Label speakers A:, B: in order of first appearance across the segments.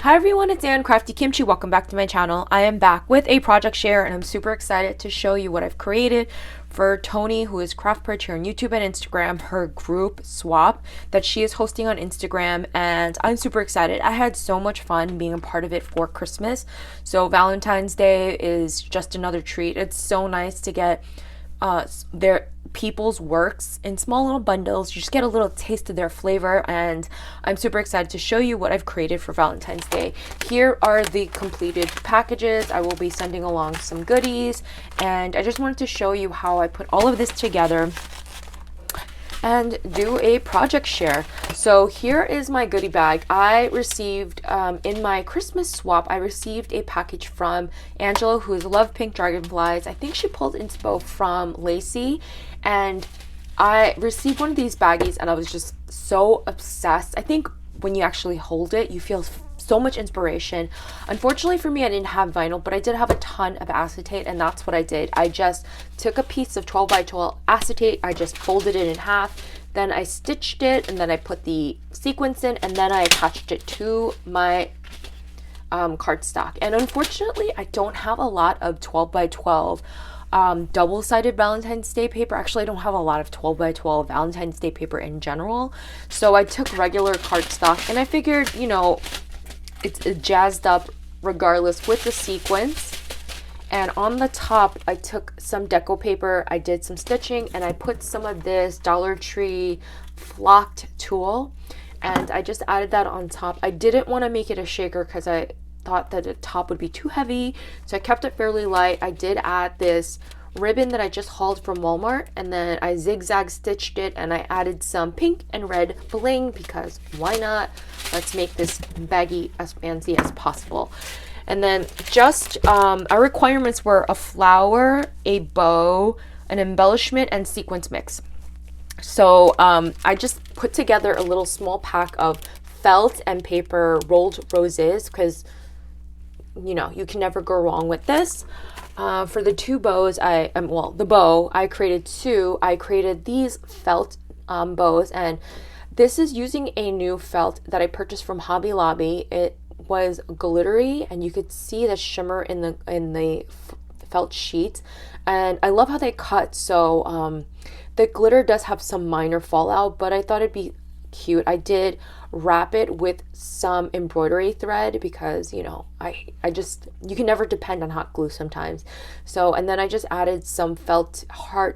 A: Hi everyone, it's Ann Crafty Kimchi. Welcome back to my channel. I am back with a project share and I'm super excited to show you what I've created for Tony, who is Craftpurge here on YouTube and Instagram, her group swap that she is hosting on Instagram, and I'm super excited. I had so much fun being a part of it for Christmas. So Valentine's Day is just another treat. It's so nice to get their people's works in small little bundles. You just get a little taste of their flavor, and I'm super excited to show you what I've created for Valentine's Day. Here are the completed packages. I will be sending along some goodies, and I just wanted to show you how I put all of this together and do a project share. So here is my goodie bag. I received in my Christmas swap, I received a package from Angela, who is Love Pink Dragonflies. I think she pulled inspo from Lacey, and I received one of these baggies and I was just so obsessed. I think when you actually hold it, you feel so much inspiration. Unfortunately for me, I didn't have vinyl, but I did have a ton of acetate, and that's what I did. I just took a piece of 12 by 12 acetate, I just folded it in half, then I stitched it, and then I put the sequins in, and then I attached it to my cardstock. And unfortunately, I don't have a lot of 12 by 12 double-sided Valentine's Day paper. Actually, I don't have a lot of 12 by 12 Valentine's Day paper in general. So I took regular cardstock, and I figured, you know, it's jazzed up regardless with the sequins. And on the top, I took some deco paper, I did some stitching, and I put some of this Dollar Tree flocked tulle, and I just added that on top. I didn't want to make it a shaker because I thought that the top would be too heavy, so I kept it fairly light. I did add this ribbon that I just hauled from Walmart, and then I zigzag stitched it, and I added some pink and red bling because why not? Let's make this baggie as fancy as possible. And then just our requirements were a flower, a bow, an embellishment, and sequins mix. So I just put together a little small pack of felt and paper rolled roses because, you know, you can never go wrong with this. For the two bows, the bow, I created two. I created these felt bows, and this is using a new felt that I purchased from Hobby Lobby. It was glittery, and you could see the shimmer in the felt sheet, and I love how they cut. So the glitter does have some minor fallout, but I thought it'd be cute. I did wrap it with some embroidery thread because, you know, you can never depend on hot glue sometimes. So, and then I just added some felt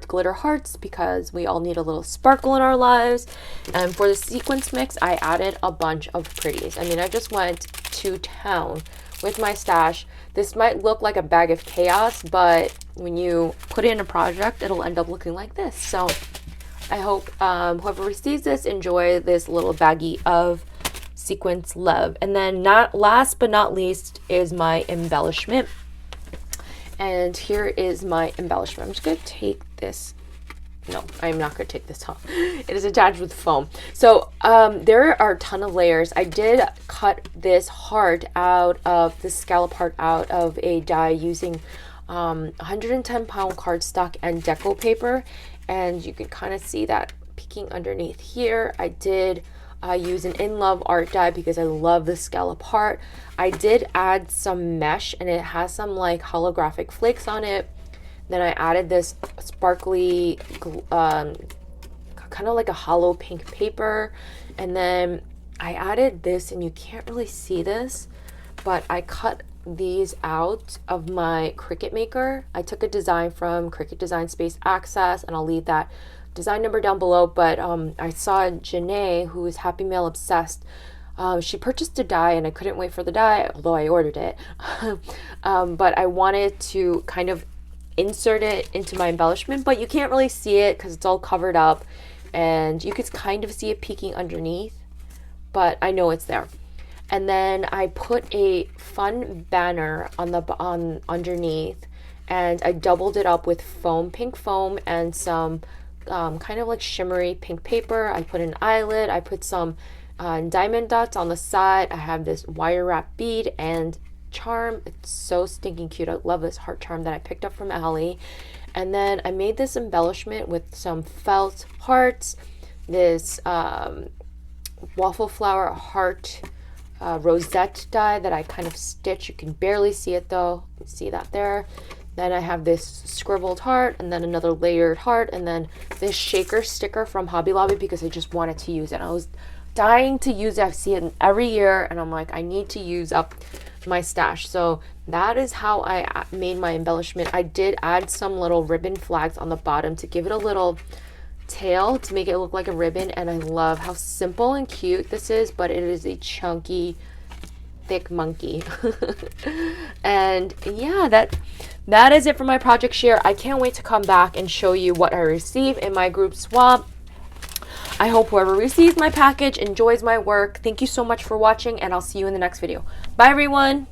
A: glitter hearts because we all need a little sparkle in our lives. And for the sequins mix, I added a bunch of pretties. I mean, I just went to town with my stash. This might look like a bag of chaos, but when you put it in a project, it'll end up looking like this. So I hope whoever receives this enjoy this little baggie of sequins love. And then last but not least is my embellishment. And here is my embellishment. I'm just going to take this. No, I'm not going to take this off. It is attached with foam. So there are a ton of layers. I did cut this heart out of the scallop heart out of a die using 110-pound cardstock and deco paper. And you can kind of see that peeking underneath here. I did use an In Love art die because I love the scallop heart. I did add some mesh, and it has some like holographic flakes on it. Then I added this sparkly, kind of like a hollow pink paper. And then I added this, and you can't really see this, but I cut these out of my Cricut maker. I took a design from Cricut Design Space Access, and I'll leave that design number down below. But I saw Janae, who is Happy Mail Obsessed. She purchased a die, and I couldn't wait for the die, although I ordered it. But I wanted to kind of insert it into my embellishment, but you can't really see it because it's all covered up, and you could kind of see it peeking underneath, but I know it's there. And then I put a fun banner on underneath, and I doubled it up with pink foam, and some kind of like shimmery pink paper. I put an eyelet. I put some diamond dots on the side. I have this wire wrap bead and charm. It's so stinking cute. I love this heart charm that I picked up from Allie. And then I made this embellishment with some felt hearts, this waffle flower heart rosette die that I kind of stitch. You can barely see it though. You can see that there. Then I have this scribbled heart, and then another layered heart, and then this shaker sticker from Hobby Lobby because I just wanted to use it. I was dying to use it. I see it every year, and I'm like, I need to use up my stash. So that is how I made my embellishment. I did add some little ribbon flags on the bottom to give it a little tail to make it look like a ribbon, and I love how simple and cute this is, but it is a chunky, thick monkey. And yeah, that is it for my project share. I can't wait to come back and show you what I receive in my group swap. I hope whoever receives my package enjoys my work. Thank you so much for watching, and I'll see you in the next video. Bye everyone.